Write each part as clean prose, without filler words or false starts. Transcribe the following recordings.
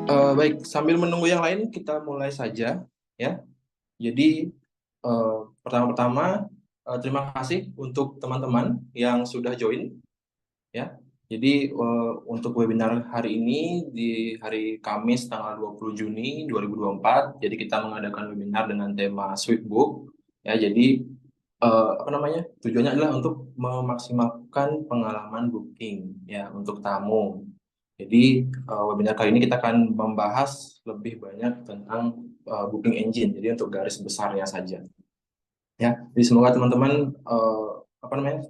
Baik, sambil menunggu yang lain, kita mulai saja ya. Jadi pertama-tama terima kasih untuk teman-teman yang sudah join ya. Jadi untuk webinar hari ini di hari Kamis tanggal 20 Juni 2024, jadi kita mengadakan webinar dengan tema Sweetbook ya. Jadi apa namanya? Tujuannya adalah untuk memaksimalkan pengalaman booking ya untuk tamu. Jadi webinar kali ini kita akan membahas lebih banyak tentang booking engine. Jadi untuk garis besarnya saja ya. Jadi semoga teman-teman apa namanya?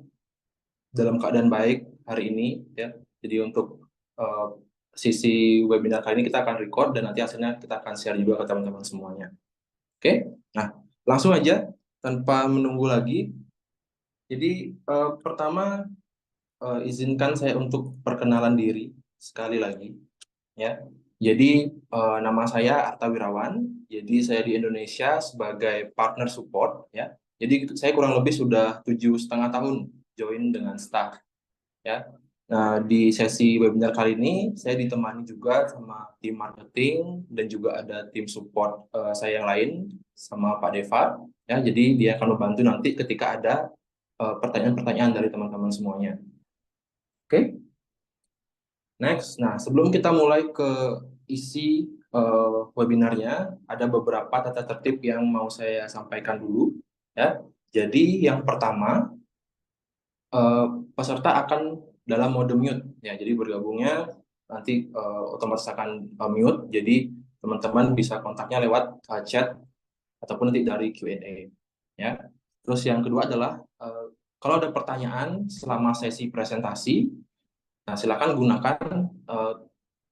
Dalam keadaan baik hari ini ya. Jadi untuk eh, sisi webinar kali ini kita akan record dan nanti hasilnya kita akan share juga ke teman-teman semuanya. Oke? Nah, langsung aja tanpa menunggu lagi. Jadi pertama izinkan saya untuk perkenalan diri sekali lagi ya. Jadi nama saya Arta Wirawan. Jadi saya di Indonesia sebagai partner support ya. Jadi saya kurang lebih sudah 7,5 tahun join dengan staff ya. Nah, di sesi webinar kali ini saya ditemani juga sama tim marketing dan juga ada tim support saya yang lain sama Pak Deva ya. Jadi dia akan membantu nanti ketika ada pertanyaan-pertanyaan dari teman-teman semuanya. Oke, next. Nah, sebelum kita mulai ke isi webinarnya, ada beberapa tata tertib yang mau saya sampaikan dulu ya. Jadi yang pertama eh, peserta akan dalam mode mute ya. Jadi bergabungnya nanti otomatis akan mute. Jadi teman-teman bisa kontaknya lewat chat ataupun nanti dari Q&A ya. Terus yang kedua adalah kalau ada pertanyaan selama sesi presentasi, nah silakan gunakan eh,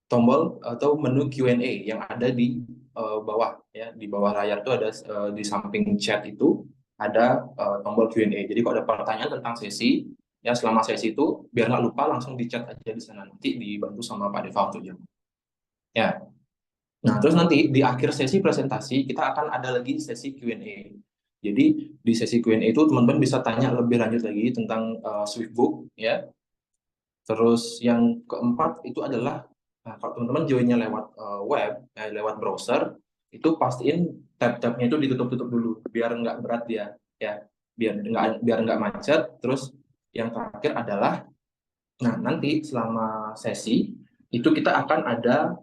tombol atau menu Q&A yang ada di bawah ya. Di bawah layar itu ada di samping chat itu ada tombol Q&A. Jadi kalau ada pertanyaan tentang sesi ya selama sesi itu biar nggak lupa langsung di chat aja di sana, nanti dibantu sama Pak Deva untuk jawab. Ya. Nah, terus nanti di akhir sesi presentasi kita akan ada lagi sesi Q&A. Jadi di sesi Q&A itu teman-teman bisa tanya lebih lanjut lagi tentang Swiftbook ya. Terus yang keempat itu adalah, nah, kalau teman-teman joinnya lewat web, lewat browser, itu pastiin tab-tabnya itu ditutup-tutup dulu, biar nggak berat dia, ya, biar nggak macet. Terus yang terakhir adalah, nah nanti selama sesi itu kita akan ada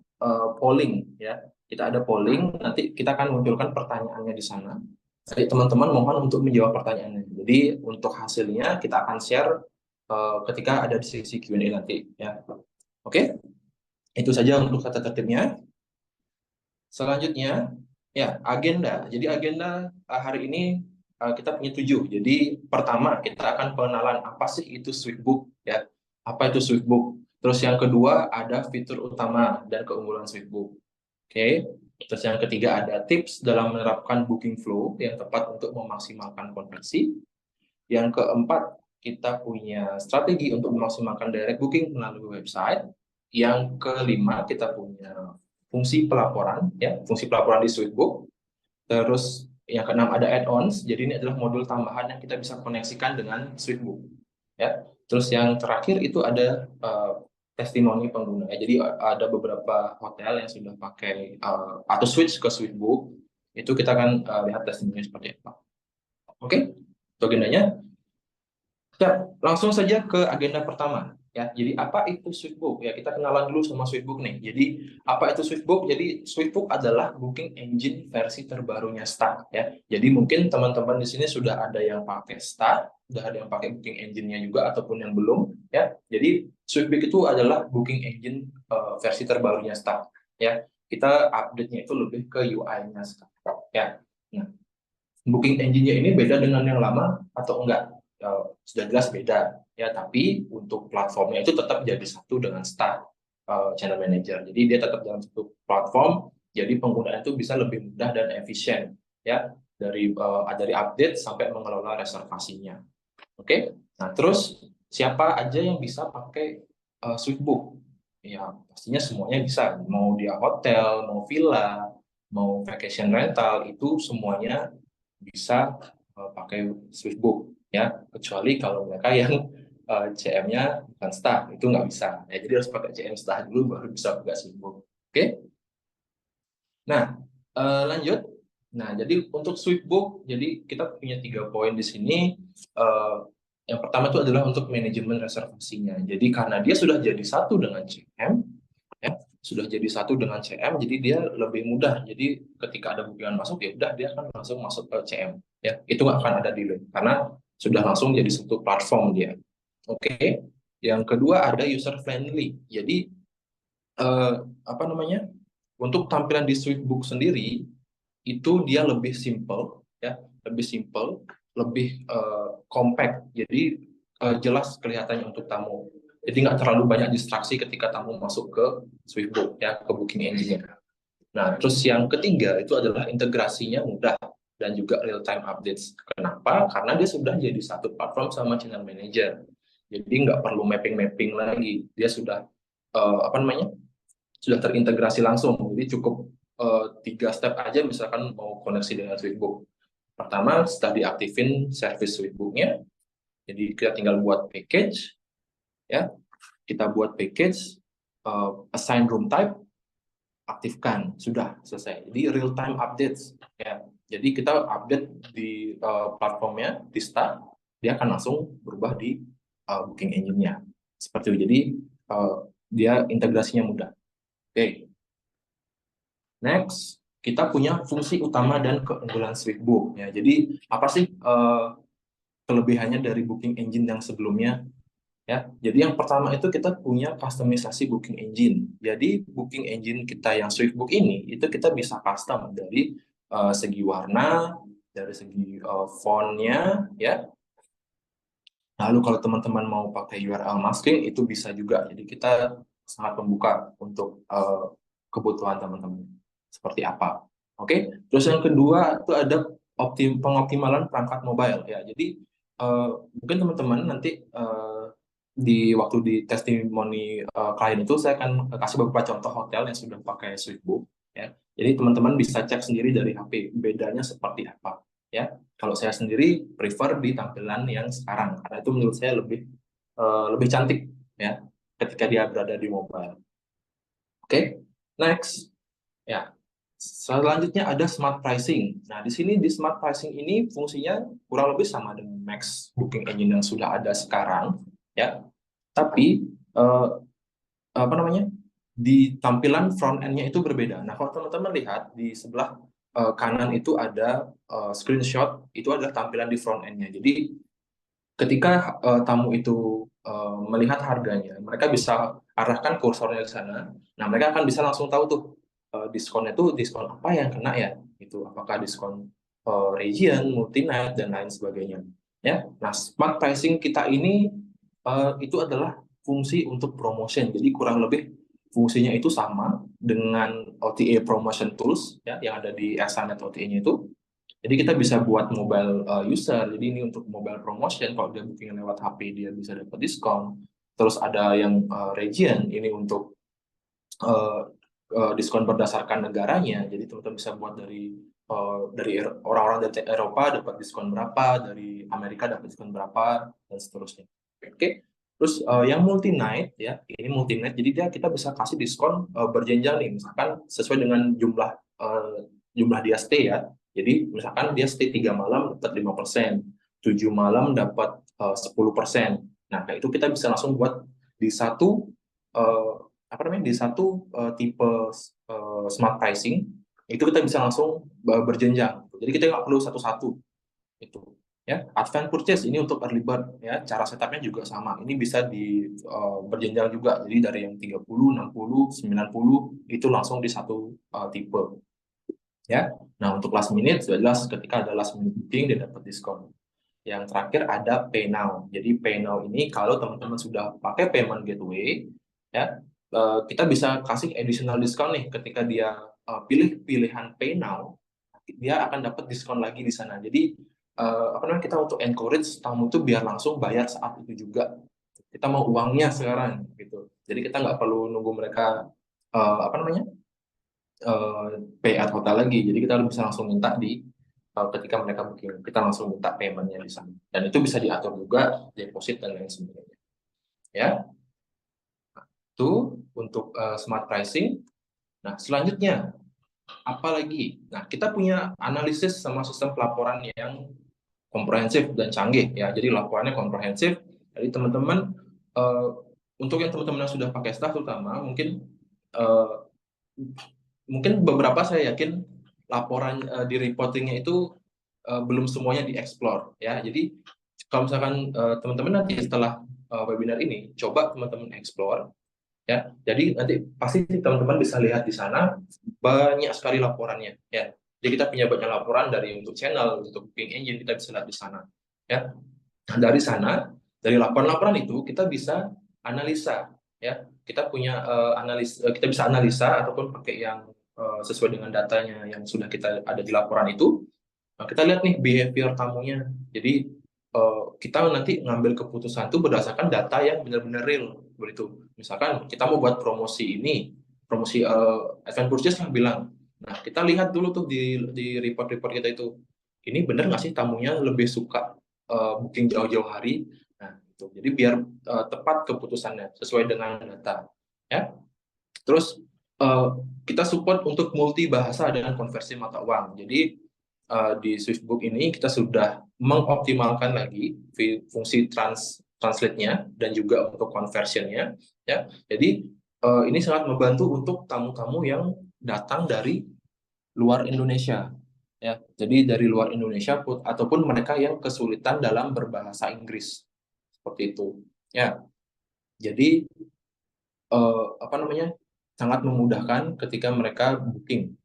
polling, ya, kita ada polling, nanti kita akan munculkan pertanyaannya di sana. Jadi teman-teman mohon untuk menjawab pertanyaannya. Jadi untuk hasilnya kita akan share ketika ada di sesi Q&A nanti ya. Oke, itu saja untuk kata tertibnya. Selanjutnya ya agenda. Jadi agenda hari ini kita punya 7. Jadi pertama kita akan pengenalan apa sih itu Sweetbook ya. Apa itu Sweetbook? Terus yang kedua ada fitur utama dan keunggulan Sweetbook. Oke. Terus yang ketiga ada tips dalam menerapkan booking flow yang tepat untuk memaksimalkan konversi. Yang keempat, kita punya strategi untuk memaksimalkan direct booking melalui website. Yang kelima, kita punya fungsi pelaporan, ya, fungsi pelaporan di Sweetbook. Terus yang keenam ada add-ons. Jadi ini adalah modul tambahan yang kita bisa koneksikan dengan Sweetbook, ya. Terus yang terakhir itu ada testimoni pengguna. Jadi ada beberapa hotel yang sudah pakai atau switch ke Sweetbook. Itu kita akan lihat testimoni seperti apa. Oke, itu agendanya. Ya, langsung saja ke agenda pertama. Ya, jadi apa itu Sweetbook? Ya, kita kenalan dulu sama Sweetbook nih. Jadi, apa itu Sweetbook? Jadi, Sweetbook adalah booking engine versi terbarunya Start ya. Jadi, mungkin teman-teman di sini sudah ada yang pakai Start, sudah ada yang pakai booking engine-nya juga ataupun yang belum ya. Jadi, Sweetbook itu adalah booking engine versi terbarunya Start ya. Kita update-nya itu lebih ke UI-nya Start ya. Nah, booking engine-nya ini beda dengan yang lama atau enggak? Sudah jelas beda ya, tapi untuk platformnya itu tetap jadi satu dengan Start Channel Manager. Jadi dia tetap dalam satu platform, jadi penggunaan itu bisa lebih mudah dan efisien ya, dari update sampai mengelola reservasinya. Oke. Nah, terus siapa aja yang bisa pakai Sweetbook? Ya, pastinya semuanya bisa. Mau dia hotel, mau villa, mau vacation rental, itu semuanya bisa pakai Swiftbook ya, kecuali kalau mereka yang CM-nya bukan staff, itu nggak bisa ya. Jadi harus pakai CM staff dulu baru bisa buka Swiftbook. Oke. Nah, lanjut. Nah, jadi untuk Sweetbook, jadi kita punya 3 poin di sini. Eh, yang pertama itu adalah untuk manajemen reservasinya. Jadi karena dia sudah jadi satu dengan CM, ya, sudah jadi satu dengan CM, jadi dia lebih mudah. Jadi ketika ada bookingan masuk, ya udah dia akan langsung masuk ke CM. Ya, itu nggak akan ada delay karena sudah langsung jadi satu platform dia. Oke. Yang kedua ada user friendly. Jadi apa namanya? Untuk tampilan di Sweetbook sendiri itu dia lebih simple, ya, lebih simple, lebih compact. Jadi jelas kelihatannya untuk tamu. Jadi nggak terlalu banyak distraksi ketika tamu masuk ke Sweetbook, ya, ke booking engine-nya. Nah, terus yang ketiga itu adalah integrasinya mudah dan juga real time updates. Kenapa? Karena dia sudah jadi satu platform sama channel manager. Jadi nggak perlu mapping-mapping lagi. Dia sudah apa namanya? Sudah terintegrasi langsung. Jadi cukup 3 step aja misalkan mau koneksi dengan Sweetbook. Pertama, setelah diaktifin service Sweetbook-nya, jadi kita tinggal buat package, ya, kita buat package, assign room type, aktifkan, sudah selesai. Jadi real time updates, ya. Jadi kita update di platformnya, di start, dia akan langsung berubah di booking engine-nya. Seperti itu. Jadi dia integrasinya mudah. Oke. Next, kita punya fungsi utama dan keunggulan Sweetbook. Ya, jadi apa sih kelebihannya dari booking engine yang sebelumnya? Ya, jadi yang pertama itu kita punya customisasi booking engine. Jadi booking engine kita yang Sweetbook ini itu kita bisa custom dari segi warna, dari segi fontnya, ya. Lalu kalau teman-teman mau pakai URL masking itu bisa juga. Jadi kita sangat membuka untuk kebutuhan teman-teman seperti apa. Oke. Terus yang kedua itu ada pengoptimalan perangkat mobile, ya. Jadi mungkin teman-teman nanti di waktu di testimoni klien itu saya akan kasih beberapa contoh hotel yang sudah pakai Sweetbook, ya. Jadi teman-teman bisa cek sendiri dari HP bedanya seperti apa, ya. Kalau saya sendiri prefer di tampilan yang sekarang karena itu menurut saya lebih cantik, ya, ketika dia berada di mobile. Oke, next, ya. Selanjutnya ada smart pricing. Nah, di sini di smart pricing ini fungsinya kurang lebih sama dengan Max booking engine yang sudah ada sekarang, ya. Tapi apa namanya, di tampilan front end-nya itu berbeda. Nah, kalau teman-teman lihat di sebelah kanan itu ada screenshot, itu adalah tampilan di front end-nya. Jadi ketika tamu itu melihat harganya, mereka bisa arahkan kursornya ke sana. Nah, mereka akan bisa langsung tahu tuh diskonnya tuh diskon apa yang kena, ya. Itu apakah diskon region, multi night dan lain sebagainya. Ya. Nah, smart pricing kita ini itu adalah fungsi untuk promotion. Jadi kurang lebih fungsinya itu sama dengan OTA promotion tools, ya, yang ada di Exanet OTA-nya itu. Jadi kita bisa buat mobile user. Jadi ini untuk mobile promotion. Kalau dia booking lewat HP dia bisa dapat diskon. Terus ada yang region ini untuk uh, diskon berdasarkan negaranya. Jadi teman-teman bisa buat dari orang-orang dari Eropa dapat diskon berapa, dari Amerika dapat diskon berapa, dan seterusnya. Oke. Terus yang multi night, ya, ini multi night. Jadi kita bisa kasih diskon berjenjang nih, misalkan sesuai dengan jumlah dia stay, ya. Jadi misalkan dia stay 3 malam dapat 5%, 7 malam dapat 10%. Nah, kayak itu kita bisa langsung buat di satu eh, apa namanya, di satu tipe smart pricing itu kita bisa langsung berjenjang. Jadi kita nggak perlu satu-satu itu, ya. Advance purchase ini untuk early bird, ya. Cara setupnya juga sama. Ini bisa di berjenjang juga. Jadi dari yang 30, 60, 90 itu langsung di satu tipe, ya. Nah, untuk last minute sudah jelas ketika ada last minute booking dia dapat diskon. Yang terakhir ada Pay Now. Jadi Pay Now ini kalau teman-teman sudah pakai payment gateway, ya, kita bisa kasih additional diskon nih ketika dia pilih pilihan Pay Now, dia akan dapat diskon lagi di sana. Jadi apa namanya, kita untuk encourage tamu itu biar langsung bayar saat itu juga. Kita mau uangnya sekarang gitu. Jadi kita nggak perlu nunggu mereka apa namanya, pay at hotel lagi. Jadi kita bisa langsung minta di ketika mereka booking, kita langsung minta paymentnya di sana. Dan itu bisa diatur juga deposit dan lain sebagainya. Ya, itu untuk smart pricing. Nah, selanjutnya Apalagi, nah kita punya analisis sama sistem pelaporan yang komprehensif dan canggih ya. Jadi laporannya komprehensif. Jadi teman-teman eh, untuk yang teman-teman yang sudah pakai staff terutama eh, mungkin beberapa saya yakin laporan di reportingnya itu belum semuanya dieksplor ya. Jadi kalau misalkan teman-teman nanti setelah webinar ini coba teman-teman explore ya. Jadi nanti pasti teman-teman bisa lihat di sana banyak sekali laporannya ya. Jadi kita punya banyak laporan dari untuk channel, untuk booking engine kita bisa lihat di sana ya. Nah, dari sana, dari laporan-laporan itu kita bisa analisa ya. Kita punya kita bisa analisa ataupun pakai yang sesuai dengan datanya yang sudah kita ada di laporan itu. Nah, kita lihat nih behavior tamunya. Jadi kita nanti ngambil keputusan itu berdasarkan data yang benar-benar real. Begitu. Misalkan kita mau buat promosi ini, promosi advance purchase yang bilang. Nah, kita lihat dulu tuh di report-report kita itu. Ini benar nggak sih tamunya lebih suka booking jauh-jauh hari? Nah, itu. Jadi biar tepat keputusannya sesuai dengan data. Ya. Terus eh, kita support untuk multi bahasa dan konversi mata uang. Jadi di Swissbook ini kita sudah mengoptimalkan lagi fungsi translate-nya dan juga untuk conversion-nya. Ya, jadi ini sangat membantu untuk tamu-tamu yang datang dari luar Indonesia. Ya, jadi dari luar Indonesia ataupun mereka yang kesulitan dalam berbahasa Inggris seperti itu. Ya, jadi apa namanya sangat memudahkan ketika mereka booking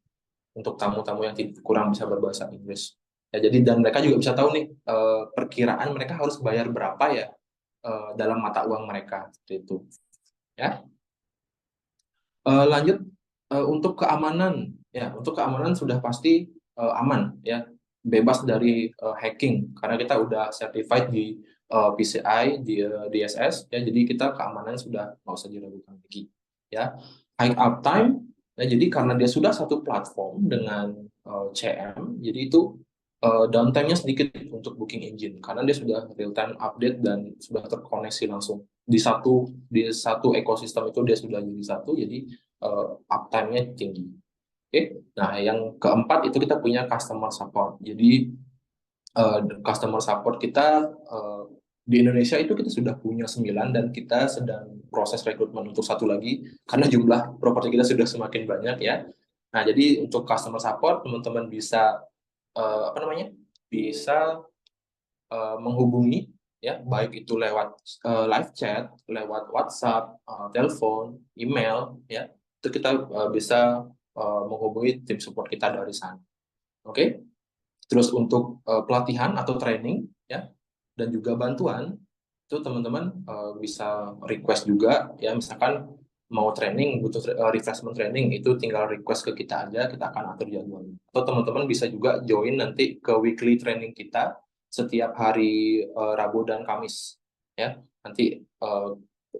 untuk tamu-tamu yang kurang bisa berbahasa Inggris. Ya, jadi dan mereka juga bisa tahu nih perkiraan mereka harus bayar berapa ya dalam mata uang mereka seperti itu. Ya, lanjut untuk keamanan ya untuk keamanan sudah pasti aman ya bebas dari hacking karena kita udah certified di PCI di DSS ya jadi kita keamanan sudah nggak usah diragukan lagi ya high uptime ya jadi karena dia sudah satu platform dengan CM jadi itu downtime-nya sedikit untuk booking engine karena dia sudah real time update dan sudah terkoneksi langsung di satu ekosistem itu dia sudah jadi satu jadi uptime-nya tinggi. Oke, nah yang keempat itu kita punya customer support. Jadi customer support kita di Indonesia itu kita sudah punya 9 dan kita sedang proses rekrutmen untuk satu lagi karena jumlah properti kita sudah semakin banyak ya. Nah, jadi untuk customer support teman-teman bisa apa namanya? Bisa menghubungi ya baik itu lewat live chat, lewat WhatsApp, telepon, email ya. Itu kita bisa menghubungi tim support kita dari sana. Oke. Terus untuk pelatihan atau training ya dan juga bantuan itu teman-teman bisa request juga ya misalkan mau training butuh refreshment training itu tinggal request ke kita aja kita akan atur jadwalnya atau teman-teman bisa juga join nanti ke weekly training kita setiap hari Rabu dan Kamis ya nanti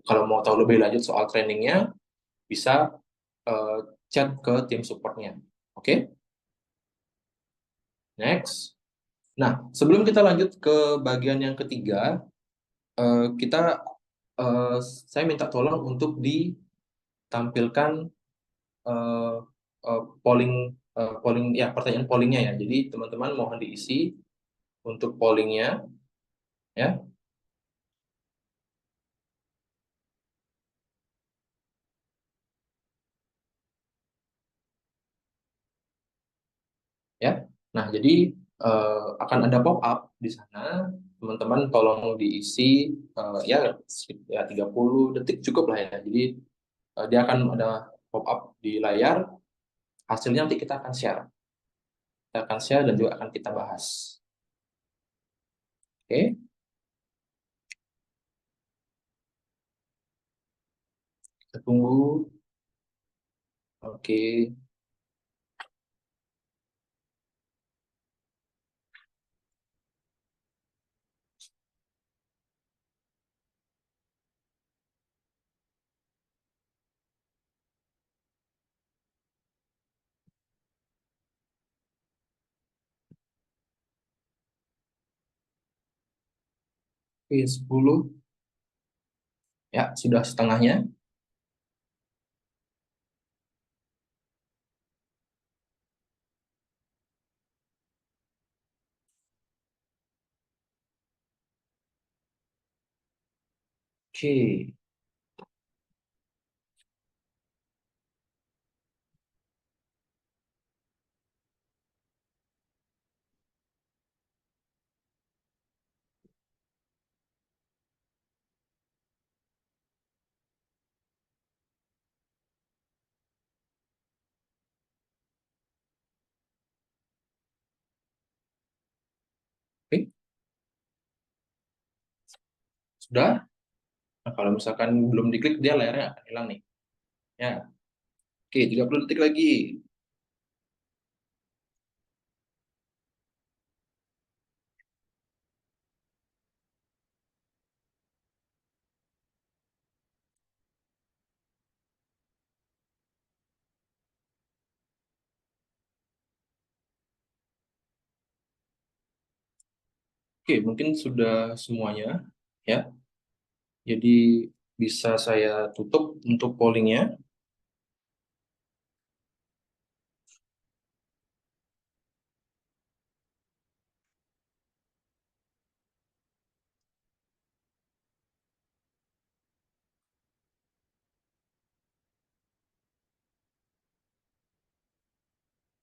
kalau mau tahu lebih lanjut soal trainingnya bisa eh, chat ke tim supportnya oke next. Nah, sebelum kita lanjut ke bagian yang ketiga, kita saya minta tolong untuk ditampilkan eh, polling ya pertanyaan pollingnya ya. Jadi teman-teman mohon diisi untuk pollingnya ya ya. Nah, jadi akan ada pop up di sana. Teman-teman tolong diisi ya 30 detik cukup lah ya. Jadi dia akan ada pop up di layar. Hasilnya nanti kita akan share. Kita akan share dan juga akan kita bahas. Oke, kita tunggu. Oke, oke 10. Ya, sudah setengahnya. Oke, oke, sudah. Nah, kalau misalkan belum diklik, dia layarnya akan hilang nih. Ya, oke, 30 detik lagi. Oke, mungkin sudah semuanya, ya. Jadi bisa saya tutup untuk pollingnya.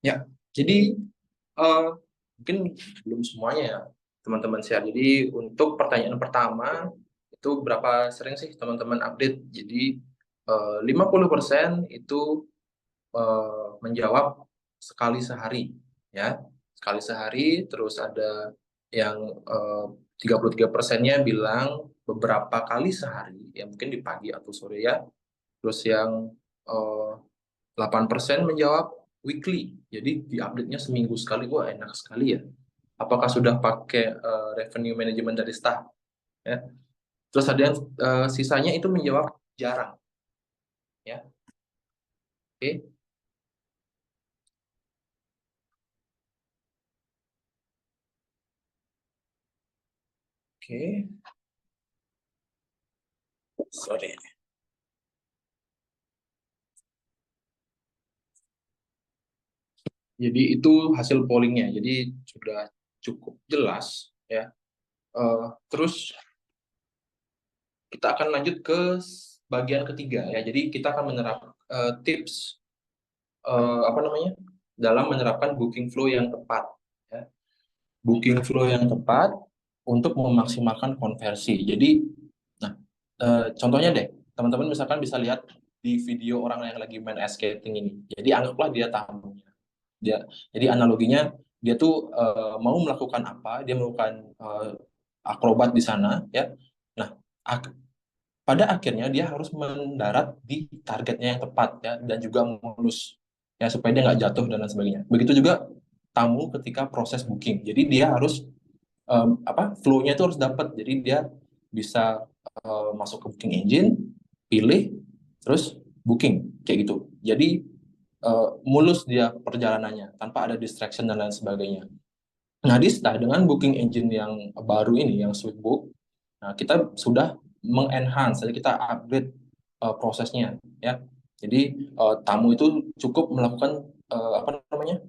Ya, jadi eh, mungkin belum semuanya ya, teman-teman share. Jadi untuk pertanyaan pertama, itu berapa sering sih teman-teman update? Jadi 50% itu menjawab sekali sehari, ya. Sekali sehari, terus ada yang 33%-nya bilang beberapa kali sehari, ya mungkin di pagi atau sore ya. Terus yang eh, 8% menjawab weekly, jadi diupdate-nya seminggu sekali. Wah, enak sekali ya. Apakah sudah pakai revenue management dari staff? Ya. Terus ada yang sisanya itu menjawab jarang, ya. Oke, oke, sorry. Jadi itu hasil pollingnya. Jadi sudah cukup jelas, ya. Terus kita akan lanjut ke bagian ketiga, ya. Jadi kita akan menerapkan tips apa namanya, dalam menerapkan booking flow yang tepat, ya. Booking flow yang tepat untuk memaksimalkan konversi. Jadi, nah, contohnya deh, teman-teman misalkan bisa lihat di video orang yang lagi main ice skating ini. Jadi anggaplah dia tamunya. Jadi analoginya, dia tuh mau melakukan apa? Dia melakukan akrobat di sana, ya. Nah, ak- pada akhirnya dia harus mendarat di targetnya yang tepat, ya, dan juga mulus, ya, supaya dia nggak jatuh dan lain sebagainya. Begitu juga tamu ketika proses booking. Jadi dia harus apa, flow-nya itu harus dapat. Jadi dia bisa masuk ke booking engine, pilih, terus booking kayak gitu. Jadi mulus dia perjalanannya tanpa ada distraction dan lain sebagainya. Nah, dengan booking engine yang baru ini, yang Sweetbook, nah, kita sudah mengenhance, jadi kita upgrade prosesnya, ya. Jadi tamu itu cukup melakukan apa namanya,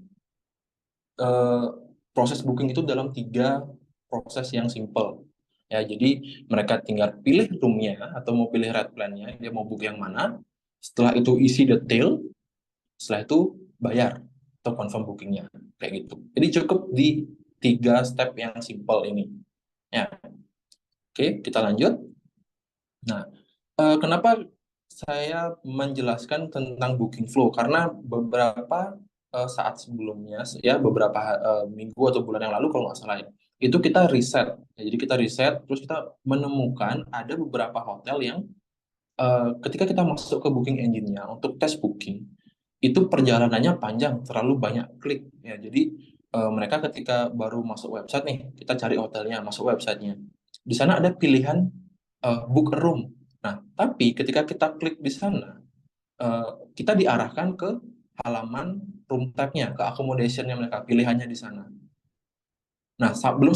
eh, proses booking itu dalam 3 proses yang simple. Ya, jadi mereka tinggal pilih roomnya atau mau pilih rate plan-nya, dia mau book yang mana. Setelah itu isi detail, setelah itu bayar atau confirm bookingnya, kayak gitu. Jadi cukup di 3 step yang simple ini. Ya, oke, kita lanjut. Nah, kenapa saya menjelaskan tentang booking flow? Karena beberapa saat sebelumnya, ya beberapa minggu atau bulan yang lalu kalau nggak salah ya, itu kita riset. Ya, jadi kita riset, terus kita menemukan ada beberapa hotel yang ketika kita masuk ke booking engine-nya untuk tes booking, itu perjalanannya panjang, terlalu banyak klik. Ya, jadi mereka ketika baru masuk website nih, kita cari hotelnya, masuk websitenya. Di sana ada pilihan book a room. Nah, tapi ketika kita klik di sana, eh, kita diarahkan ke halaman room type-nya, ke accommodation-nya mereka, pilihannya di sana. Nah, belum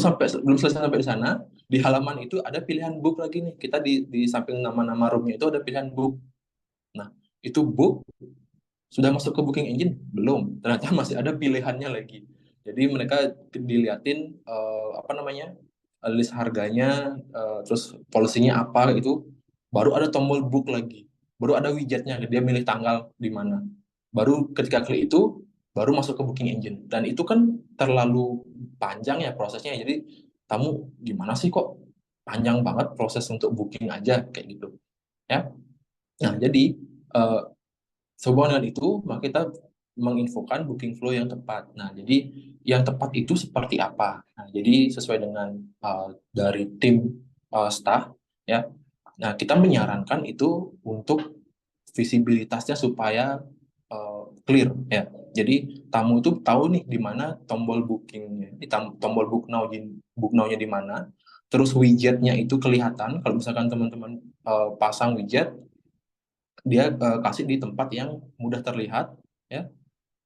selesai sampai di sana, di halaman itu ada pilihan book lagi nih. Kita di samping nama-nama roomnya itu ada pilihan book. Nah, itu book sudah masuk ke booking engine? Belum. Ternyata masih ada pilihannya lagi. Jadi mereka diliatin apa namanya, list harganya, terus polisinya apa itu. baru ada tombol book lagi, baru ada widgetnya, dia milih tanggal di mana, baru ketika klik itu baru masuk ke booking engine. Dan itu kan terlalu panjang ya prosesnya, jadi kamu gimana sih kok panjang banget proses untuk booking aja kayak gitu ya. Nah jadi eh, sehubungan dengan itu, maka kita menginfokan booking flow yang tepat. Nah, jadi yang tepat itu seperti apa? Nah, jadi sesuai dengan dari tim staff, ya. Nah, kita menyarankan itu untuk visibilitasnya supaya clear, ya. Jadi tamu itu tahu nih di mana tombol bookingnya, tombol book now-nya di mana. Terus widgetnya itu kelihatan. Kalau misalkan teman-teman pasang widget, dia kasih di tempat yang mudah terlihat, ya,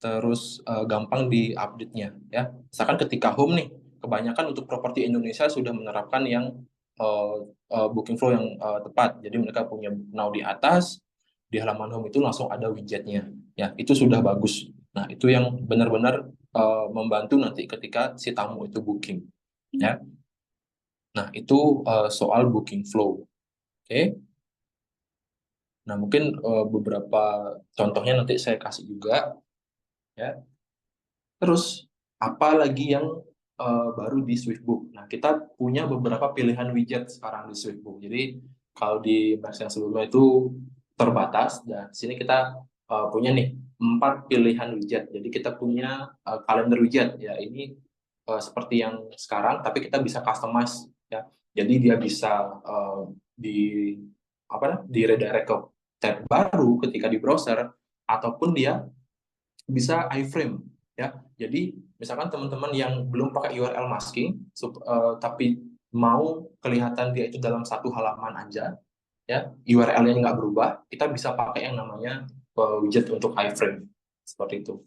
terus gampang di update-nya, ya. Misalkan ketika home nih, kebanyakan untuk properti Indonesia sudah menerapkan yang uh, booking flow yang tepat. Jadi mereka punya book now di atas, di halaman home itu langsung ada widgetnya, ya. Itu sudah bagus. Nah, itu yang benar-benar membantu nanti ketika si tamu itu booking, ya. Nah, itu soal booking flow. Oke. Nah, mungkin beberapa contohnya nanti saya kasih juga, ya. Terus apa lagi yang baru di Swiftbook? Nah, kita punya beberapa pilihan widget sekarang di Swiftbook. Jadi kalau di Max yang sebelumnya itu terbatas, dan di sini kita punya nih 4 pilihan widget. Jadi kita punya kalender widget, ya ini seperti yang sekarang, tapi kita bisa customize, ya. Jadi dia bisa di di redirect ke tab baru ketika di browser, ataupun dia bisa iframe, ya. Jadi misalkan teman-teman yang belum pakai URL masking tapi mau kelihatan dia itu dalam satu halaman aja, ya, URL-nya nggak berubah, kita bisa pakai yang namanya widget untuk iframe seperti itu.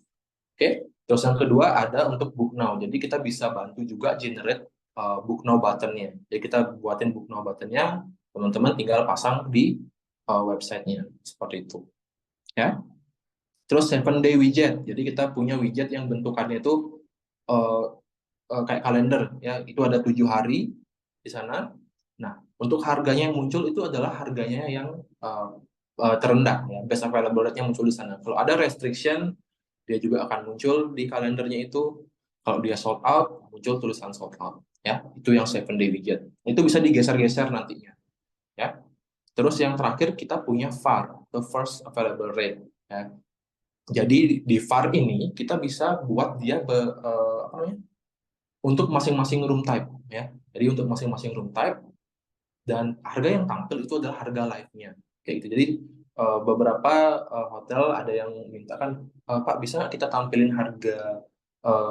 Oke. Terus yang kedua ada untuk book now. Jadi kita bisa bantu juga generate book now button-nya. Jadi kita buatin book now button-nya, teman-teman tinggal pasang di website-nya seperti itu, ya. Terus 7 day widget. Jadi kita punya widget yang bentukannya itu uh, kayak kalender, ya. Itu ada 7 hari di sana. Nah, untuk harganya yang muncul itu adalah harganya yang terendah, ya. Best available rate-nya muncul di sana. Kalau ada restriction, dia juga akan muncul di kalendernya itu. Kalau dia sold out, muncul tulisan sold out, ya. Itu yang 7 day widget. Itu bisa digeser-geser nantinya, ya. Terus yang terakhir kita punya VAR, the first available rate, ya. Jadi di VAR ini kita bisa buat dia apa namanya, untuk masing-masing room type, ya. Jadi untuk masing-masing room type, dan harga yang tampil itu adalah harga live-nya kayak gitu. Jadi beberapa hotel ada yang minta kan, Pak bisa nggak kita tampilin harga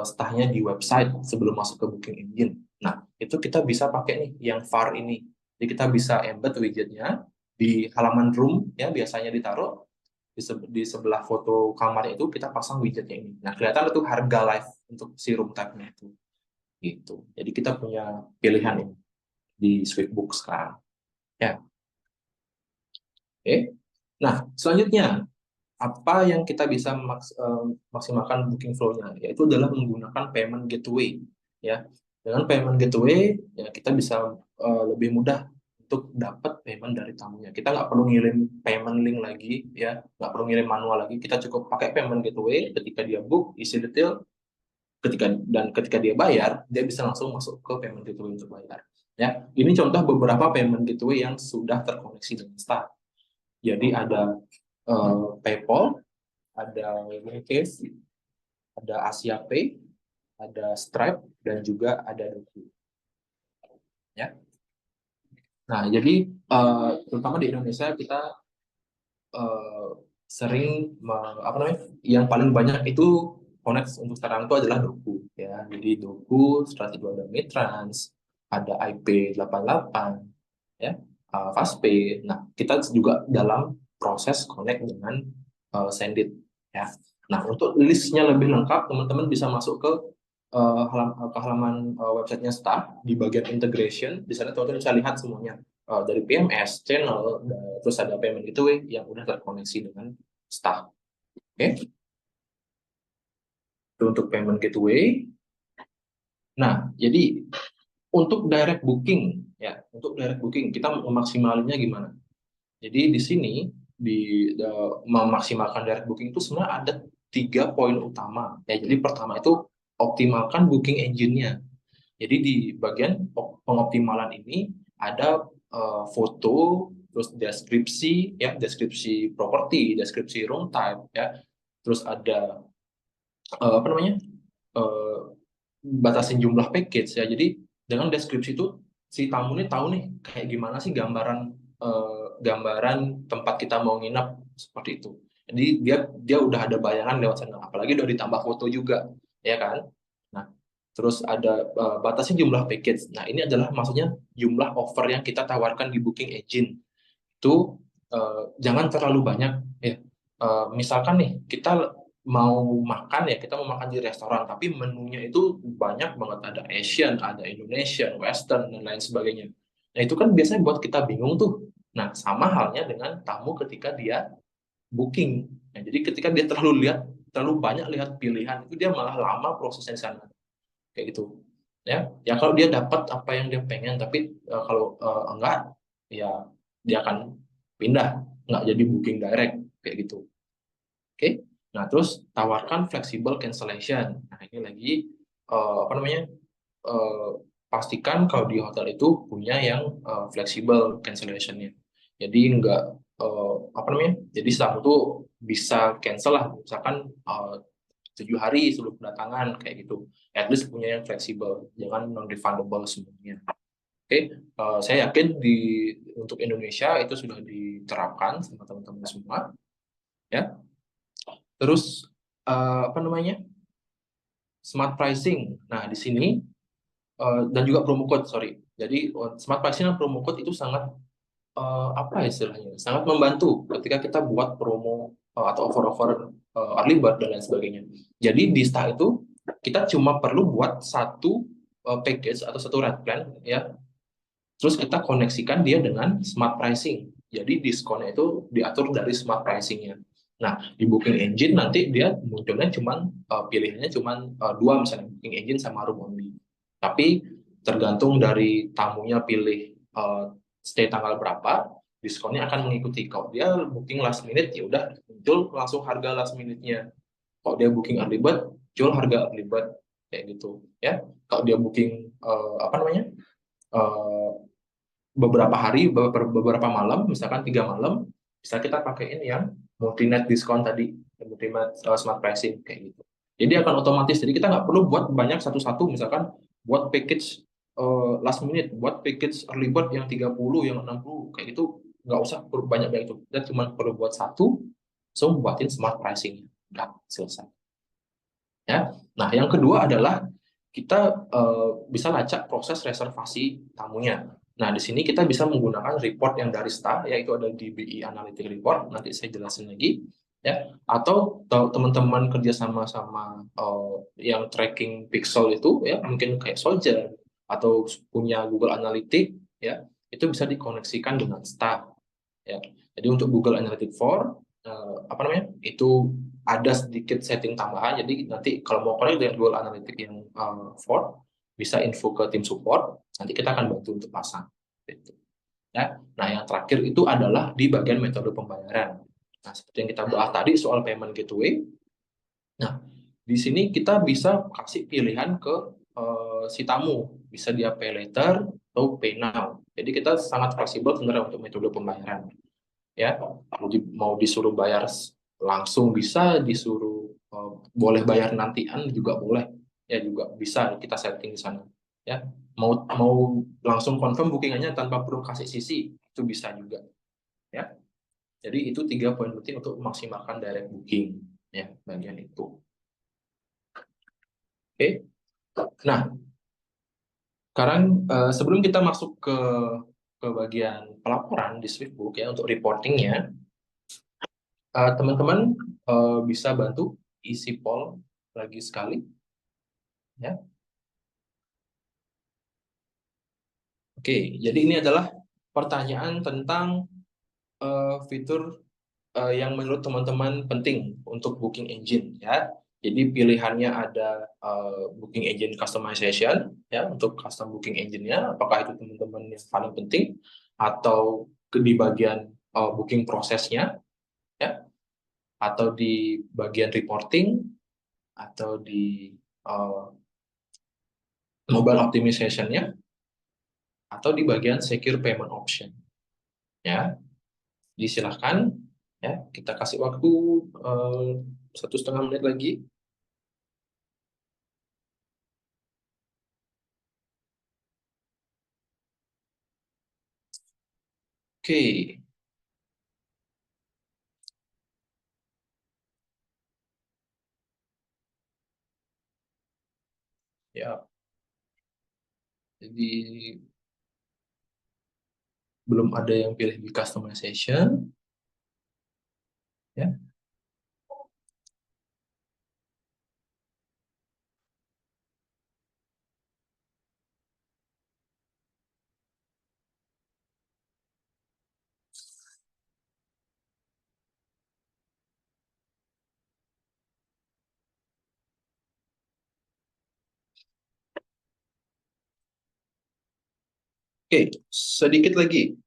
stahnya di website sebelum masuk ke booking engine. Nah, itu kita bisa pakai nih yang VAR ini. Jadi kita bisa embed widgetnya di halaman room, ya, biasanya ditaruh di sebelah foto kamarnya itu kita pasang widgetnya ini. Nah, kelihatan itu harga live untuk si room type-nya itu. Gitu. Jadi kita punya pilihan ini di Sweetbook sekarang. Ya, oke. Nah, selanjutnya apa yang kita bisa maksimalkan booking flow-nya? Yaitu adalah menggunakan payment gateway. Ya, dengan payment gateway, ya kita bisa lebih mudah untuk dapat payment dari tamunya. Kita nggak perlu ngirim payment link lagi, ya, nggak perlu ngirim manual lagi. Kita cukup pakai payment gateway. Ketika dia book, isi detail, ketika dia bayar, dia bisa langsung masuk ke payment gateway untuk bayar. Ya, ini contoh beberapa payment gateway yang sudah terkoneksi dengan Start. Jadi ada PayPal, ada Wave, ada Asia Pay, ada Stripe, dan juga ada Doku. Ya. Nah, jadi terutama di Indonesia kita uh, sering apa namanya? Yang paling banyak itu connect untuk sekarang itu adalah Doku, ya. Jadi Doku, setelah itu ada Mitrans, ada IP88, ya, Fastpay. Nah, kita juga dalam proses connect dengan Sendit, ya. Nah, untuk listnya lebih lengkap, teman-teman bisa masuk ke halaman websitenya Staff di bagian integration. Di sana teman-teman bisa lihat semuanya, dari PMS, channel, terus ada payment gateway yang udah terkoneksi dengan Staff. Oke, itu untuk payment gateway. Nah, jadi untuk direct booking, ya, untuk direct booking kita memaksimalnya gimana? Jadi di sini memaksimalkan direct booking itu sebenarnya ada 3 poin utama. Ya, jadi pertama itu optimalkan booking engine-nya. Jadi di bagian pengoptimalan ini ada foto, terus deskripsi, ya deskripsi properti, deskripsi room type, ya, terus ada apa namanya eh, batasin jumlah package ya. Jadi dengan deskripsi itu si tamu ini tahu nih kayak gimana sih gambaran tempat kita mau nginap seperti itu. Jadi dia udah ada bayangan lewat sana. Apalagi udah ditambah foto juga, ya kan? Nah, terus ada batasin jumlah package. Nah, ini adalah maksudnya jumlah offer yang kita tawarkan di booking engine. Itu jangan terlalu banyak ya. Misalkan nih kita kita mau makan di restoran, tapi menunya itu banyak banget, ada Asian, ada Indonesian, Western dan lain sebagainya. Nah itu kan biasanya buat kita bingung tuh. Nah sama halnya dengan tamu ketika dia booking. Nah, jadi ketika dia terlalu banyak lihat pilihan, itu dia malah lama prosesnya di sana kayak gitu. Ya kalau dia dapat apa yang dia pengen, tapi kalau enggak, ya dia akan pindah, nggak jadi booking direct kayak gitu. Oke. Nah, terus tawarkan flexible cancellation. Nah, ini lagi apa namanya? eh, pastikan kalau di hotel itu punya yang flexible cancellation-nya. Jadi nggak apa namanya? Jadi tamu tuh bisa cancel lah, misalkan 7 hari sebelum kedatangan kayak gitu. At least punya yang fleksibel, jangan non refundable semuanya. Oke, saya yakin untuk Indonesia itu sudah diterapkan sama teman-teman semua, ya. Terus apa namanya? Smart pricing. Nah, di sini dan juga promo code, sorry. Jadi smart pricing dan promo code itu sangat apa istilahnya? Sangat membantu ketika kita buat promo atau offer-offer early bird dan lain sebagainya. Jadi di STA itu kita cuma perlu buat satu package atau satu rate plan, ya. Terus kita koneksikan dia dengan smart pricing. Jadi diskonnya itu diatur dari smart pricingnya. Nah, di booking engine nanti dia munculnya pilihannya cuman dua, misalnya booking engine sama room only. Tapi tergantung dari tamunya pilih stay tanggal berapa, diskonnya akan mengikuti. Kalau dia booking last minute, ya udah muncul langsung harga last minute-nya. Kalau dia booking early bird, muncul harga early bird kayak gitu, ya. Kalau dia booking apa namanya? eh, beberapa hari, beberapa malam, misalkan 3 malam, bisa kita pakaiin yang multi-net diskon tadi, multi-net smart pricing kayak gitu. Jadi akan otomatis, jadi kita nggak perlu buat banyak satu-satu, misalkan buat package last minute, buat package early bird yang 30, yang 60, kayak gitu, nggak usah perlu banyak-banyak itu. Kita cuma perlu buat satu, so buatin smart pricing. Udah, selesai. Ya. Nah, yang kedua adalah kita bisa lacak proses reservasi tamunya. Nah, di sini kita bisa menggunakan report yang dari STA, yaitu ada di BI Analytic Report, nanti saya jelasin lagi. Ya, atau teman-teman kerja sama yang tracking pixel itu, ya mungkin kayak Soldier atau punya Google Analytics, ya itu bisa dikoneksikan dengan STA. Ya, jadi untuk Google Analytics 4 apa namanya itu ada sedikit setting tambahan. Jadi nanti kalau mau connect dengan Google Analytics yang 4, bisa info ke tim support. Nanti kita akan bantu untuk pasang. Gitu. Ya. Nah, yang terakhir itu adalah di bagian metode pembayaran. Nah, seperti yang kita bahas tadi soal payment gateway. Nah, di sini kita bisa kasih pilihan ke si tamu, bisa dia pay later atau pay now. Jadi kita sangat fleksibel sebenarnya untuk metode pembayaran. Ya, mau disuruh bayar langsung bisa, disuruh boleh bayar nantian juga boleh, ya juga bisa kita setting di sana. Ya, mau langsung confirm bookingannya tanpa perlu kasih sisi, itu bisa juga. Ya, jadi itu 3 poin penting untuk memaksimalkan direct booking, ya bagian itu. Oke, nah sekarang sebelum kita masuk ke bagian pelaporan di Swiftbook ya untuk reportingnya, teman-teman bisa bantu isi poll lagi sekali, ya. Oke, jadi ini adalah pertanyaan tentang fitur yang menurut teman-teman penting untuk booking engine, ya. Jadi pilihannya ada booking engine customization, ya, untuk custom booking engine-nya, apakah itu teman-teman yang paling penting, atau di bagian booking prosesnya, ya, atau di bagian reporting, atau di mobile optimization-nya, atau di bagian secure payment option, ya. Jadi silahkan, ya, kita kasih waktu 1,5 menit lagi. Oke. Ya, jadi belum ada yang pilih di customization, ya. Oke, sedikit lagi.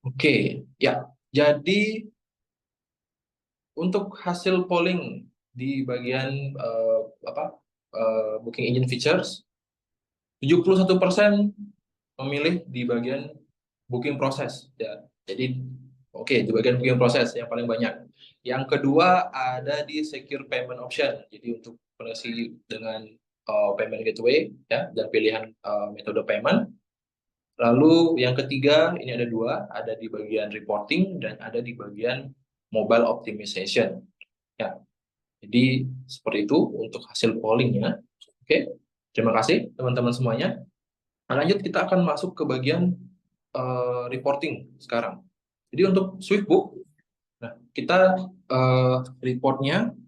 Oke, ya. Jadi untuk hasil polling di bagian apa booking engine features, 71% memilih di bagian booking proses, ya. Jadi oke, di bagian booking proses yang paling banyak. Yang kedua ada di secure payment option. Jadi untuk koneksi dengan payment gateway, ya, dan pilihan metode payment. Lalu yang ketiga, ini ada dua, ada di bagian reporting dan ada di bagian mobile optimization. Ya, jadi seperti itu untuk hasil pollingnya. Oke, terima kasih teman-teman semuanya. Nah, lanjut kita akan masuk ke bagian reporting sekarang. Jadi untuk Swiftbook, nah kita reportnya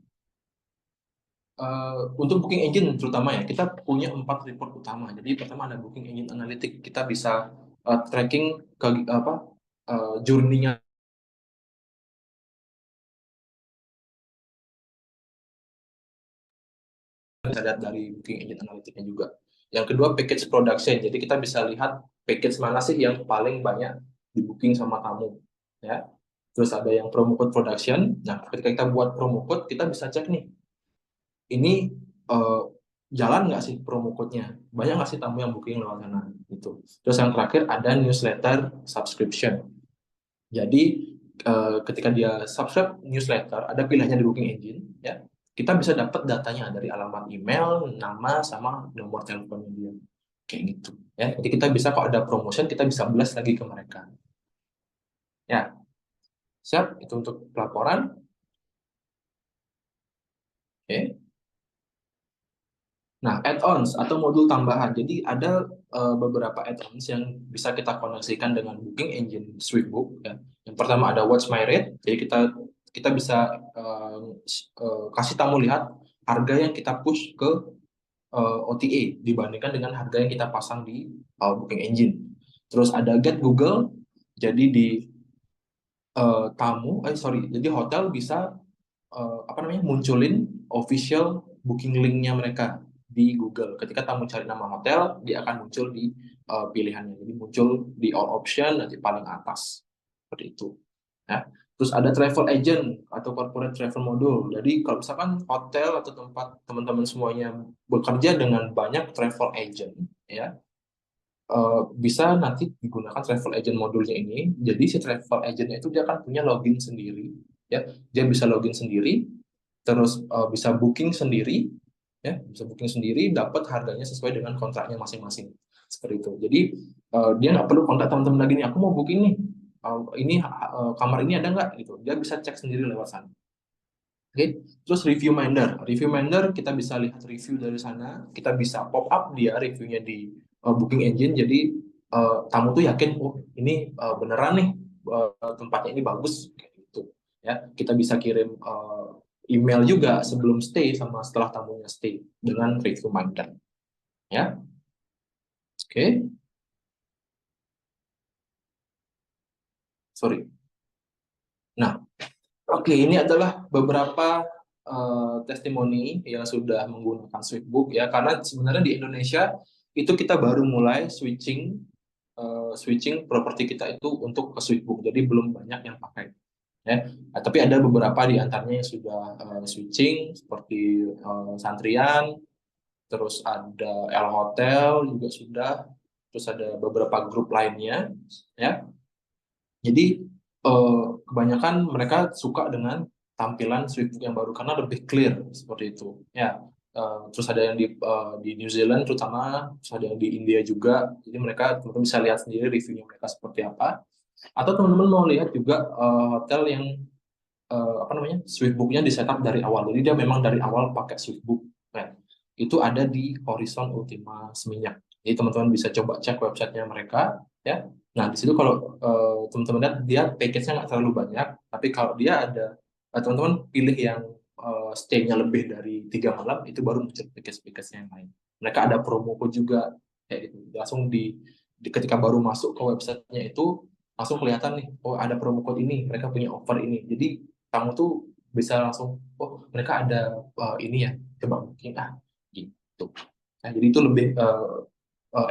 untuk booking engine terutama, ya, kita punya 4 report utama. Jadi pertama ada booking engine analytic, kita bisa tracking ke apa journey-nya, bisa lihat dari booking engine analytic-nya juga. Yang kedua package production, jadi kita bisa lihat package mana sih yang paling banyak di booking sama tamu, ya. Terus ada yang promo code production. Nah, ketika kita buat promo code, kita bisa cek nih, ini jalan nggak sih promo code-nya? Banyak nggak sih tamu yang booking lewat sana? Gitu. Terus yang terakhir ada newsletter subscription. Jadi ketika dia subscribe newsletter, ada pilihannya di Booking Engine, ya. Kita bisa dapat datanya dari alamat email, nama, sama nomor teleponnya dia. Kayak gitu. Ya, jadi kita bisa kalau ada promotion, kita bisa blast lagi ke mereka. Ya, siap. Itu untuk pelaporan. Oke. Nah, add-ons atau modul tambahan. Jadi ada beberapa add-ons yang bisa kita koneksikan dengan Booking Engine Swiftbook. Ya. Yang pertama ada Watch My Rate. Jadi kita bisa kasih tamu lihat harga yang kita push ke OTA dibandingkan dengan harga yang kita pasang di Booking Engine. Terus ada Get Google. Jadi di jadi hotel bisa munculin official booking linknya mereka di Google. Ketika tamu cari nama hotel, dia akan muncul di pilihannya. Jadi muncul di all option nanti paling atas. Seperti itu. Ya. Terus ada travel agent atau corporate travel module. Jadi kalau misalkan hotel atau tempat teman-teman semuanya bekerja dengan banyak travel agent, ya, bisa nanti digunakan travel agent modulnya ini. Jadi si travel agentnya itu dia akan punya login sendiri, ya. Dia bisa login sendiri, terus bisa booking sendiri, ya, bisa booking sendiri, dapat harganya sesuai dengan kontraknya masing-masing. Seperti itu. Jadi dia nggak perlu kontak teman-teman lagi nih, aku mau booking nih, ini kamar ini ada nggak gitu. Dia bisa cek sendiri lewat sana. Oke, terus review minder. Review minder kita bisa lihat review dari sana, kita bisa pop up dia reviewnya di Booking Engine. Jadi tamu tuh yakin, oh ini beneran nih tempatnya ini bagus, kayak gitu. Ya, kita bisa kirim email juga sebelum stay sama setelah tamunya stay dengan reminder. Ya, oke, sorry. Nah, oke, ini adalah beberapa testimoni yang sudah menggunakan Sweetbook ya, karena sebenarnya di Indonesia itu kita baru mulai switching properti kita itu untuk ke Sweetbook, jadi belum banyak yang pakai ya. Nah, tapi ada beberapa di antaranya yang sudah switching seperti Santrian, terus ada L Hotel juga sudah, terus ada beberapa grup lainnya ya. Jadi kebanyakan mereka suka dengan tampilan Sweetbook yang baru karena lebih clear seperti itu ya. Terus ada yang di New Zealand terutama, terus ada yang di India juga. Jadi mereka teman-teman bisa lihat sendiri reviewnya mereka seperti apa. Atau teman-teman mau lihat juga hotel yang apa namanya, Sweetbooknya di setup dari awal. Jadi dia memang dari awal pakai Sweetbook. Nah, itu ada di Horizon Ultima Seminyak. Jadi teman-teman bisa coba cek websitenya mereka ya. Nah, di situ kalau teman-teman lihat dia package-nya nggak terlalu banyak, tapi kalau dia ada teman-teman pilih yang stay-nya lebih dari 3 malam, itu baru muncul package-package yang lain. Mereka ada promo code juga kayak gitu. Langsung ketika baru masuk ke websitenya itu langsung kelihatan nih, oh ada promo code ini, mereka punya offer ini. Jadi kamu tuh bisa langsung, oh mereka ada ini ya, coba booking gitu. Nah, jadi itu lebih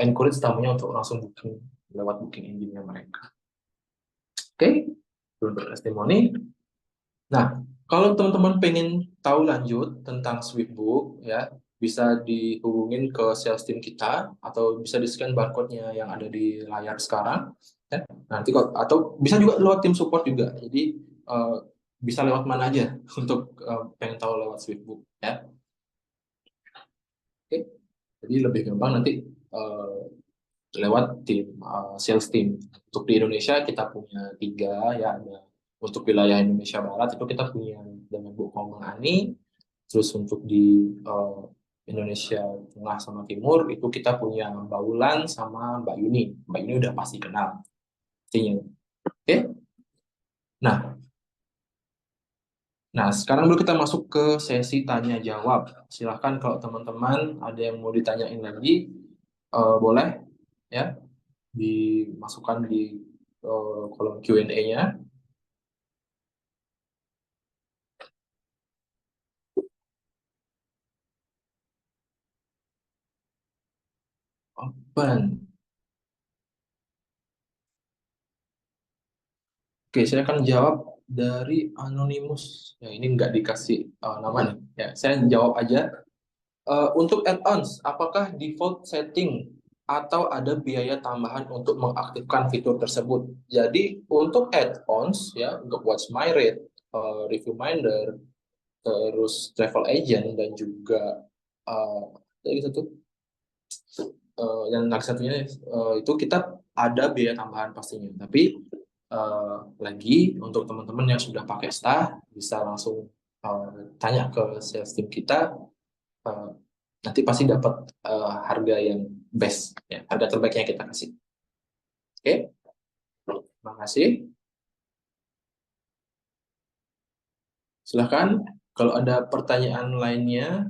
encourage tamunya untuk langsung booking lewat booking engine-nya mereka. Oke, untuk testimoni. Nah, kalau teman-teman pengen tahu lanjut tentang Sweetbook ya, bisa dihubungin ke sales team kita atau bisa di-scan barcode-nya yang ada di layar sekarang ya. Nanti kok atau bisa juga lewat tim support juga. Jadi eh, bisa lewat mana aja untuk pengen tahu lewat Sweetbook ya. Oke. Jadi lebih gampang nanti eh, lewat tim sales team. Untuk di Indonesia kita punya 3 ya, ada untuk wilayah Indonesia Barat itu kita punya dengan Bu Komang Ani, terus untuk di eh, Indonesia Tengah sama Timur itu kita punya Mbak Wulan sama Mbak Yuni. Mbak Yuni udah pasti kenal pastinya. Oke. Nah, sekarang dulu kita masuk ke sesi tanya jawab. Silahkan kalau teman-teman ada yang mau ditanyain lagi, boleh ya dimasukkan di kolom Q&A-nya. Open. Oke, saya akan jawab dari Anonymous. Ya, ini nggak dikasih nama nih. Ya, saya jawab aja. Untuk add-ons, apakah default setting atau ada biaya tambahan untuk mengaktifkan fitur tersebut? Jadi untuk add-ons ya, untuk Watch My Rate, Review Minder, terus Travel Agent dan juga jadi satu yang satunya itu kita ada biaya tambahan pastinya. Tapi lagi untuk teman-teman yang sudah pakai Stah bisa langsung tanya ke sales team kita, uh, nanti pasti dapat harga yang best ya, harga terbaik yang kita kasih. Oke, terima kasih. Silahkan kalau ada pertanyaan lainnya.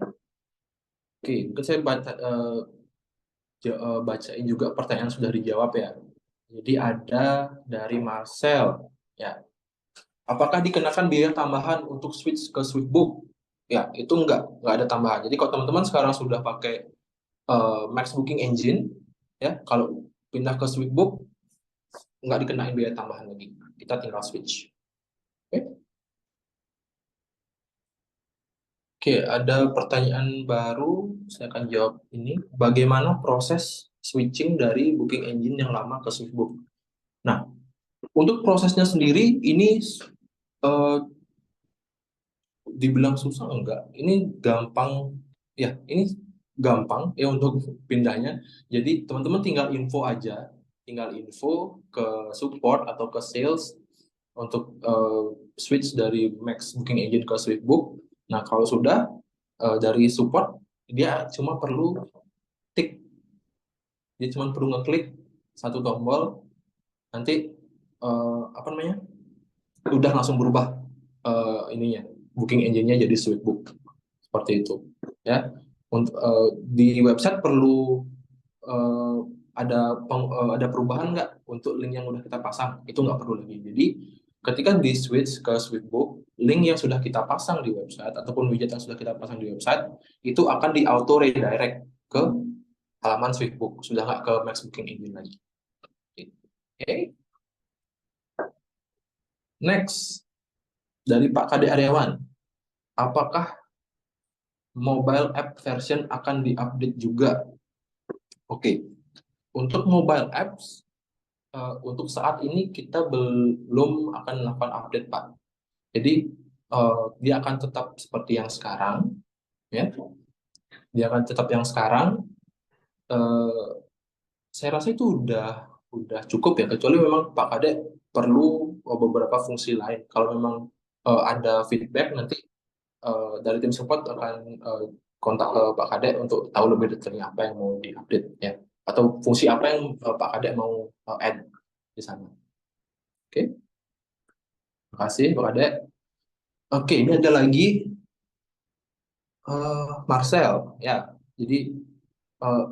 Oke, mungkin saya bacain juga pertanyaan yang sudah dijawab ya. Jadi ada dari Marcel ya. Apakah dikenakan biaya tambahan untuk switch ke Sweetbook? Ya, itu nggak ada tambahan. Jadi kalau teman-teman sekarang sudah pakai Max Booking Engine, ya, kalau pindah ke Sweetbook nggak dikenain biaya tambahan lagi. Kita tinggal switch. Oke, Oke, ada pertanyaan baru. Saya akan jawab ini. Bagaimana proses switching dari Booking Engine yang lama ke Sweetbook? Nah, untuk prosesnya sendiri ini eh, dibilang susah enggak? Ini gampang ya, ini gampang ya untuk pindahnya. Jadi teman-teman tinggal info aja, tinggal info ke support atau ke sales untuk switch dari Max Booking Agent ke Sweetbook. Nah, kalau sudah dari support dia cuma perlu tik, dia cuma perlu ngeklik satu tombol, nanti apa namanya? Udah langsung berubah ininya booking engine-nya jadi Sweetbook seperti itu ya. Untuk di website perlu eh, ada perubahan nggak untuk link yang udah kita pasang, itu nggak perlu lagi. Jadi ketika di switch ke Sweetbook, link yang sudah kita pasang di website ataupun widget yang sudah kita pasang di website itu akan di auto redirect ke halaman Sweetbook, sudah nggak ke Max Booking Engine lagi. Oke. Next, dari Pak Kade Aryawan, apakah mobile app version akan diupdate juga? Oke, untuk mobile apps, untuk saat ini kita belum akan melakukan update, Pak. Jadi dia akan tetap seperti yang sekarang, ya. Dia akan tetap yang sekarang. Eh, saya rasa itu udah cukup ya, kecuali memang Pak Kade perlu beberapa fungsi lain. Kalau memang ada feedback, nanti dari tim support akan kontak ke Pak Kade untuk tahu lebih detailnya apa yang mau diupdate ya, atau fungsi apa yang Pak Kade mau add di sana. Oke, terima kasih Pak Kade. Oke, ini ada lagi Marcel ya. Jadi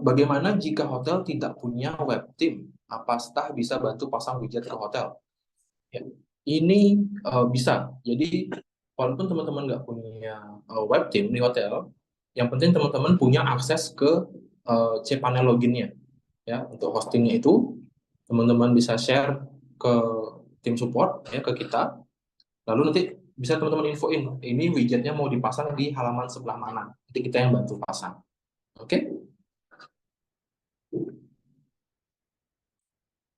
bagaimana jika hotel tidak punya web team? Apa staff bisa bantu pasang widget ke hotel? Ya, ini bisa. Jadi walaupun teman-teman nggak punya web team di hotel, yang penting teman-teman punya akses ke cPanel loginnya. Ya, untuk hostingnya itu teman-teman bisa share ke tim support ya, ke kita. Lalu nanti bisa teman-teman infoin ini widgetnya mau dipasang di halaman sebelah mana. Nanti kita yang bantu pasang. Oke?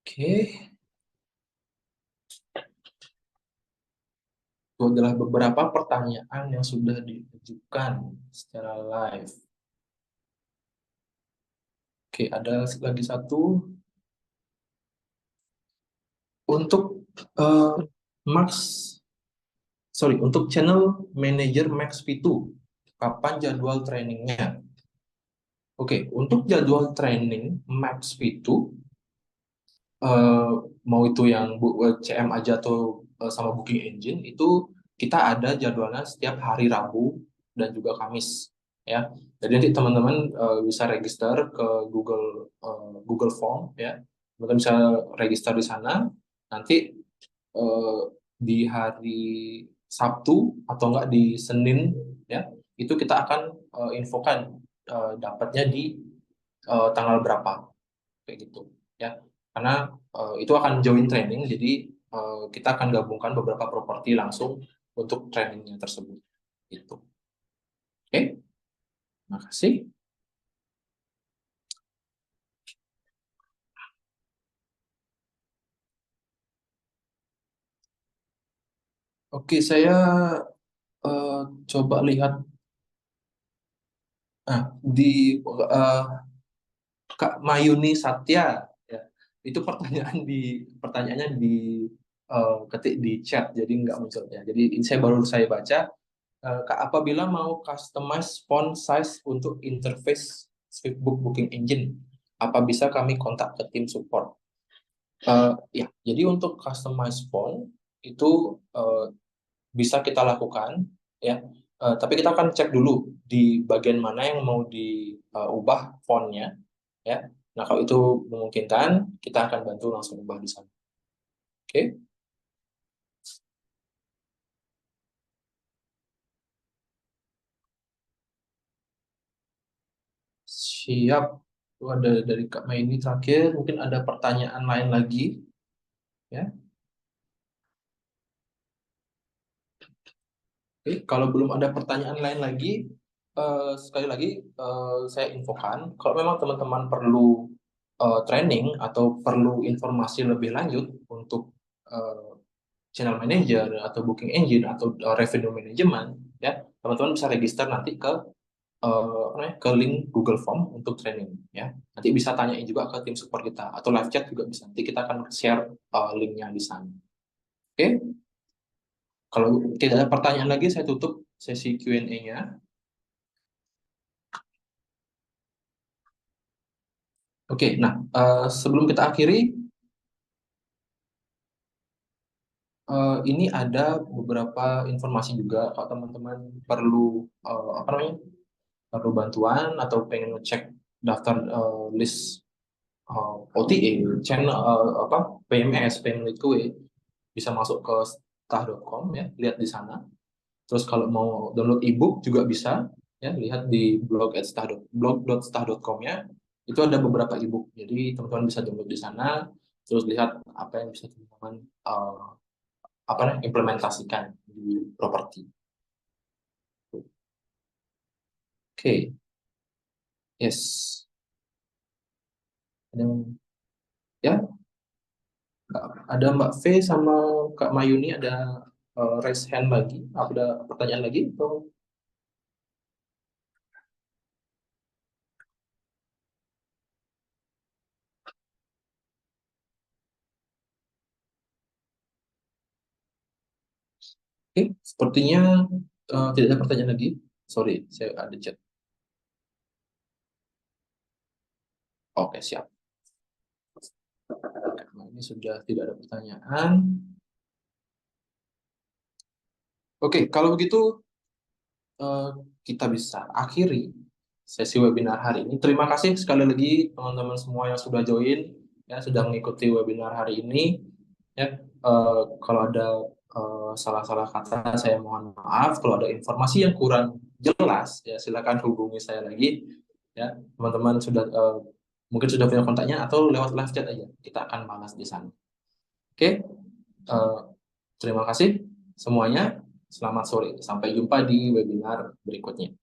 Oke. Itu adalah beberapa pertanyaan yang sudah diajukan secara live. Oke, ada lagi satu. Untuk eh, Max, untuk channel manager Max V2, kapan jadwal trainingnya? Oke, untuk jadwal training Max V2, eh, mau itu yang CM aja atau sama Booking Engine, itu kita ada jadwalnya setiap hari Rabu dan juga Kamis ya. Jadi nanti teman-teman bisa register ke Google Form ya. Teman-teman bisa register di sana. Nanti eh, di hari Sabtu atau enggak di Senin ya, itu kita akan infokan dapatnya di tanggal berapa kayak gitu ya. Karena itu akan join training, jadi kita akan gabungkan beberapa properti langsung untuk trainingnya tersebut gitu. Oke, makasih. Oke, saya eh, coba lihat di eh, Kak Mayuni Satya ya. Itu pertanyaannya di ketik di chat, jadi nggak muncul ya. Jadi ini saya baca. Kak, apabila mau customize font size untuk interface Swiftbook Booking Engine, apa bisa kami kontak ke tim support? Ya, jadi untuk customize font itu bisa kita lakukan ya. Tapi kita akan cek dulu di bagian mana yang mau diubah fontnya ya. Nah, kalau itu memungkinkan, kita akan bantu langsung ubah di sana. Oke, siap. Itu ada dari Kak Mei ini terakhir. Mungkin ada pertanyaan lain lagi ya. Oke, kalau belum ada pertanyaan lain lagi, sekali lagi saya infokan, kalau memang teman-teman perlu training atau perlu informasi lebih lanjut untuk eh, channel manager atau booking engine atau revenue management, ya teman-teman bisa register nanti ke apa namanya, ke link Google Form untuk training, ya. Nanti bisa tanyain juga ke tim support kita atau live chat juga bisa. Nanti kita akan share linknya di sana. Oke, kalau tidak ada pertanyaan lagi, saya tutup sesi Q&A-nya. Oke, nah sebelum kita akhiri, Ini ada beberapa informasi juga kalau teman-teman perlu apa namanya, perlu bantuan atau pengen ngecek daftar list OTA channel apa PMS Payment Gateway, bisa masuk ke stah.com ya, lihat di sana. Terus kalau mau download ebook juga bisa ya, lihat di blog.stah.com ya. Itu ada beberapa ebook. Jadi teman-teman bisa download di sana, terus lihat apa yang bisa teman-teman apa namanya implementasikan di properti. Oke, yes. Ada ya, ada Mbak V sama Kak Mayuni ada raise hand lagi. Ada pertanyaan lagi atau oke, sepertinya tidak ada pertanyaan lagi. Sorry, saya ada chat. Oke, siap. Nah, ini sudah tidak ada pertanyaan. Oke, kalau begitu eh, kita bisa akhiri sesi webinar hari ini. Terima kasih sekali lagi teman-teman semua yang sudah join, ya sudah mengikuti webinar hari ini. Ya, kalau ada salah-salah kata saya mohon maaf. Kalau ada informasi yang kurang jelas, ya silakan hubungi saya lagi. Ya, teman-teman sudah mungkin sudah punya kontaknya atau lewat live chat aja. Kita akan balas di sana. Oke, eh, terima kasih semuanya. Selamat sore. Sampai jumpa di webinar berikutnya.